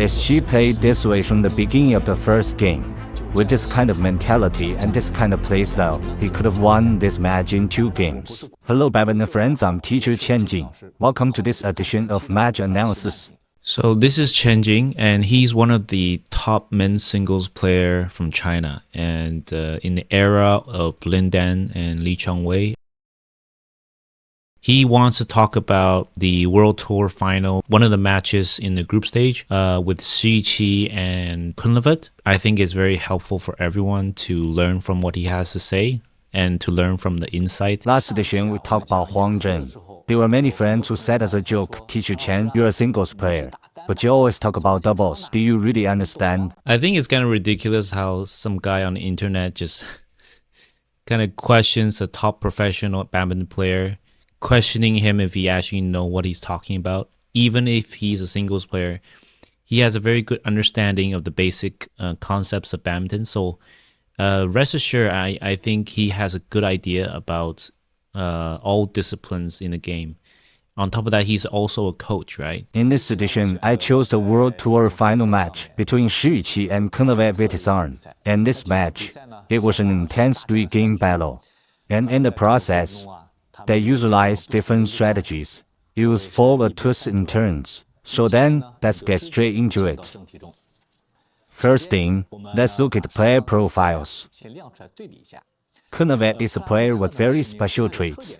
If Shi played this way from the beginning of the first game, with this kind of mentality and this kind of playstyle, he could have won this match in 2 games. Hello badminton friends, I'm teacher Chen Jin. Welcome to this edition of Match Analysis. So this is Chen Jin, and he's one of the top men's singles player from China. And in the era of Lin Dan and Li Changwei, he wants to talk about the World Tour final, one of the matches in the group stage with Shi Yu Qi and Kunlavut. I think it's very helpful for everyone to learn from what he has to say and to learn from the insight. Last edition we talked about Huang Zhen. There were many friends who said as a joke, Teacher Chen, you're a singles player, but you always talk about doubles. Do you really understand? I think it's kind of ridiculous how some guy on the internet just kind of questions a top professional badminton player, questioning him if he actually know what he's talking about. Even if he's a singles player, he has a very good understanding of the basic concepts of badminton. So rest assured, I think he has a good idea about all disciplines in the game. On top of that, he's also a coach, right? In this edition, I chose the World Tour final match between Shi Yu Qi and Kunlavut Vitidsarn. In this match, it was an intense 3-game battle. And in the process, they utilized different strategies, use forward twists and turns. So then, let's get straight into it. First thing, let's look at the player profiles. Kunlavut is a player with very special traits.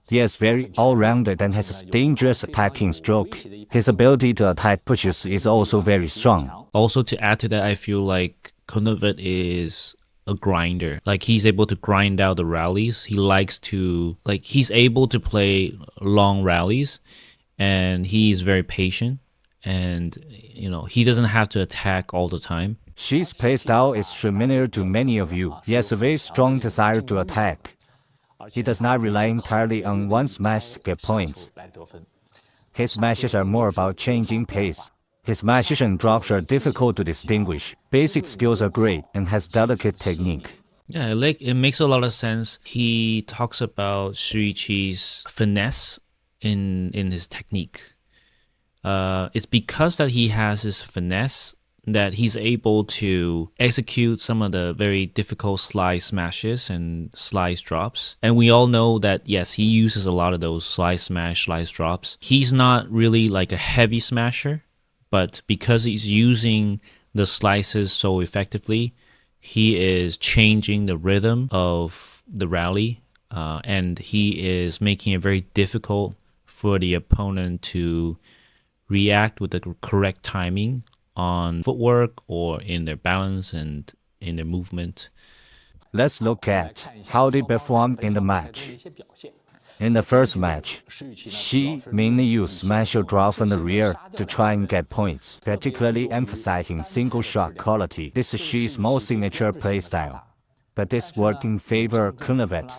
He is very all-rounded and has a dangerous attacking stroke. His ability to attack pushes is also very strong. Also, to add to that, I feel like Kunlavut is a grinder. Like, he's able to grind out the rallies. He likes to, he's able to play long rallies, and he's very patient, and he doesn't have to attack all the time. Shi's playstyle is familiar to many of you. He has a very strong desire to attack. He does not rely entirely on one smash to get points. His smashes are more about changing pace. His smashes and drops are difficult to distinguish. Basic skills are great and has delicate technique. Yeah, it makes a lot of sense. He talks about Shi Yu Qi's finesse in his technique. It's because that he has his finesse that he's able to execute some of the very difficult slide smashes and slide drops. And we all know that, yes, he uses a lot of those slide smash, slide drops. He's not really like a heavy smasher, but because he's using the slices so effectively, he is changing the rhythm of the rally, and he is making it very difficult for the opponent to react with the correct timing on footwork or in their balance and in their movement. Let's look at how they performed in the match. In the first match, Shi mainly used smash or draw from the rear to try and get points, particularly emphasizing single shot quality. This is Shi's most signature playstyle, but this worked in favor of Kunlavut.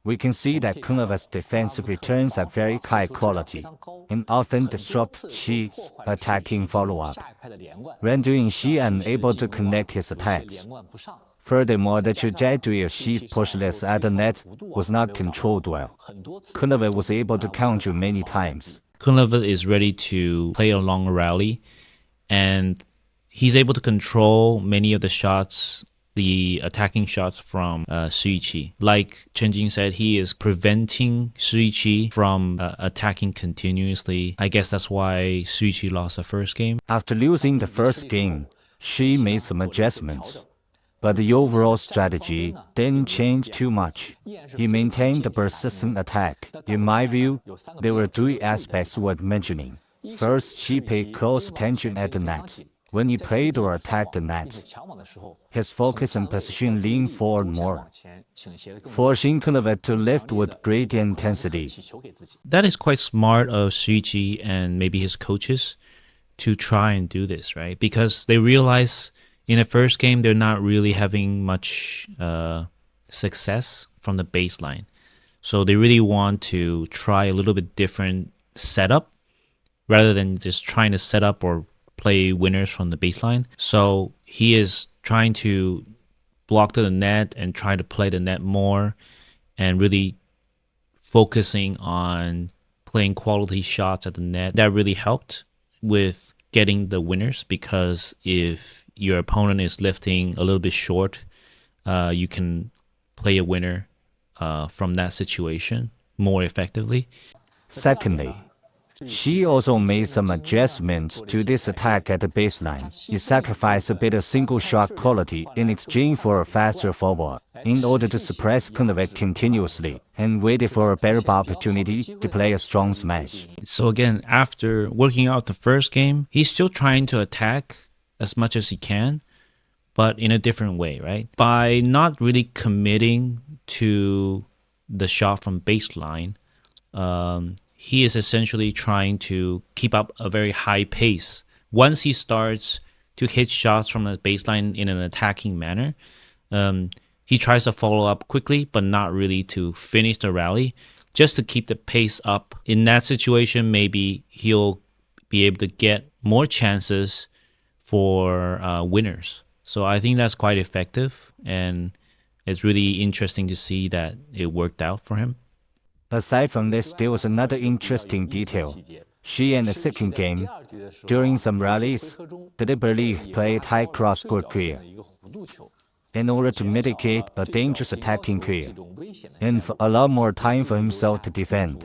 We can see that Kunlavut's defensive returns are very high quality and often disrupt Shi's attacking follow-up, rendering Shi unable to connect his attacks. Furthermore, the trajectory of Shi's pushless at the net was not controlled well. Kunlavut was able to counter many times. Kunlavut is ready to play a long rally, and he's able to control many of the shots, the attacking shots from Shi Yu Qi. Like Chen Jin said, he is preventing Shi Yu Qi from attacking continuously. I guess that's why Shi Yu Qi lost the first game. After losing the first game, Shi made some adjustments, but the overall strategy didn't change too much. He maintained the persistent attack. In my view, there were 3 aspects worth mentioning. First, Shi paid close attention at the net. When he played or attacked the net, his focus and position leaned forward more, forcing Kunlavut to lift with great intensity. That is quite smart of Shi Yu Qi and maybe his coaches to try and do this, right? Because they realize in the first game they're not really having much success from the baseline. So they really want to try a little bit different setup rather than just trying to set up or play winners from the baseline. So he is trying to block to the net and try to play the net more and really focusing on playing quality shots at the net. That really helped with getting the winners, because if your opponent is lifting a little bit short, you can play a winner from that situation more effectively. Secondly, Shi also made some adjustments to this attack at the baseline. He sacrificed a bit of single shot quality in exchange for a faster forward in order to suppress Kunlavut continuously and waited for a better opportunity to play a strong smash. So again, after working out the first game, he's still trying to attack as much as he can, but in a different way, right? By not really committing to the shot from baseline, he is essentially trying to keep up a very high pace. Once he starts to hit shots from the baseline in an attacking manner, he tries to follow up quickly, but not really to finish the rally, just to keep the pace up. In that situation, maybe he'll be able to get more chances for winners. So I think that's quite effective, and it's really interesting to see that it worked out for him. Aside from this, there was another interesting detail. Shi in the second game, during some rallies, deliberately played high cross-court clear in order to mitigate a dangerous attacking clear and allow more time for himself to defend,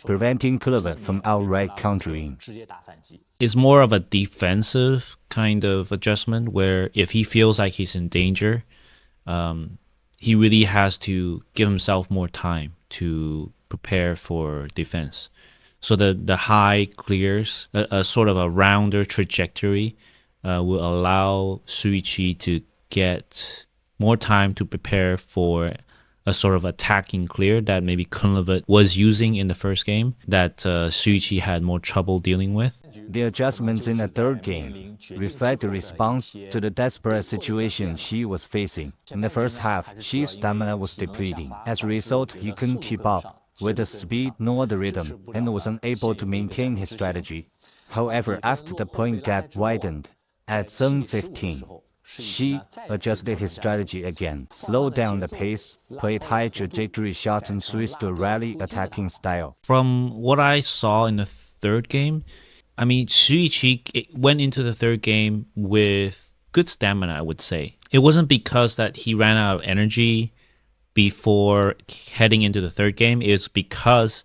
preventing Kunlavut from outright countering. It's more of a defensive kind of adjustment, where if he feels like he's in danger, he really has to give himself more time to prepare for defense. So the high clears, a sort of a rounder trajectory, will allow Shi Yu Qi to get more time to prepare for a sort of attacking clear that maybe Kunlavut was using in the first game, that Shi Yu Qi had more trouble dealing with. The adjustments in the third game reflect the response to the desperate situation Shi was facing. In the first half, Shi's stamina was depleting. As a result, he couldn't keep up with the speed nor the rhythm and was unable to maintain his strategy. However, after the point gap widened at 7:15, Shi adjusted his strategy again, slowed down the pace, played high trajectory shots, and switched to a rally attacking style. From what I saw in the third game, I mean, Shi Yu Qi went into the third game with good stamina, I would say. It wasn't because that he ran out of energy before heading into the third game. It's because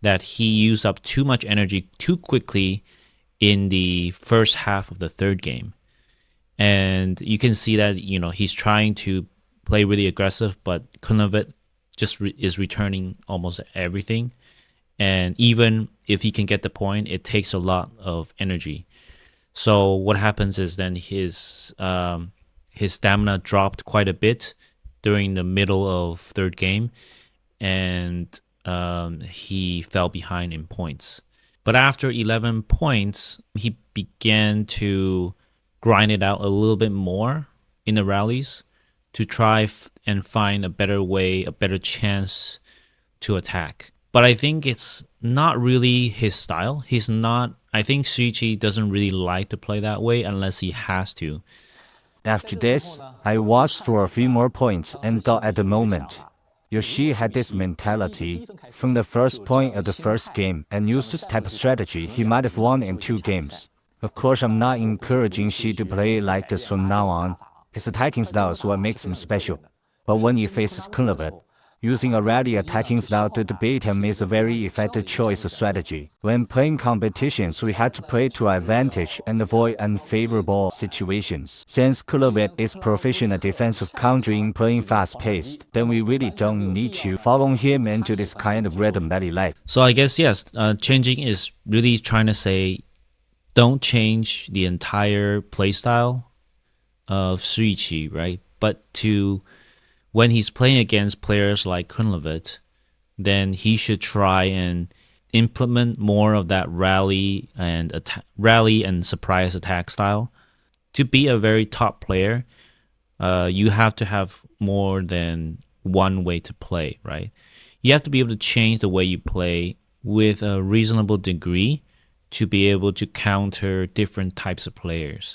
that he used up too much energy too quickly in the first half of the third game. And you can see that, he's trying to play really aggressive, but Kunlavut just is returning almost everything. And even if he can get the point, it takes a lot of energy. So what happens is then his stamina dropped quite a bit during the middle of third game, and he fell behind in points. But after 11 points, he began to grind it out a little bit more in the rallies to try and find a better way, a better chance to attack. But I think it's not really his style. I think Shi Yu Qi doesn't really like to play that way unless he has to. After this, I watched for a few more points and thought at the moment, if Shi had this mentality from the first point of the first game and used this type of strategy, he might have won in 2 games. Of course, I'm not encouraging Shi to play like this from now on. His attacking style is what makes him special. But when he faces Kunlavut, using a rally attacking style to beat him is a very effective choice of strategy. When playing competitions, we have to play to our advantage and avoid unfavorable situations. Since Kunlavut is proficient at defensive countering, playing fast-paced, then we really don't need to follow him into this kind of rhythm that he likes. So I guess, yes, Chen Jin is really trying to say, don't change the entire playstyle of Shi Yu Qi, right? But when he's playing against players like Kunlavut, then he should try and implement more of that rally and surprise attack style. To be a very top player, you have to have more than one way to play, right? You have to be able to change the way you play with a reasonable degree to be able to counter different types of players.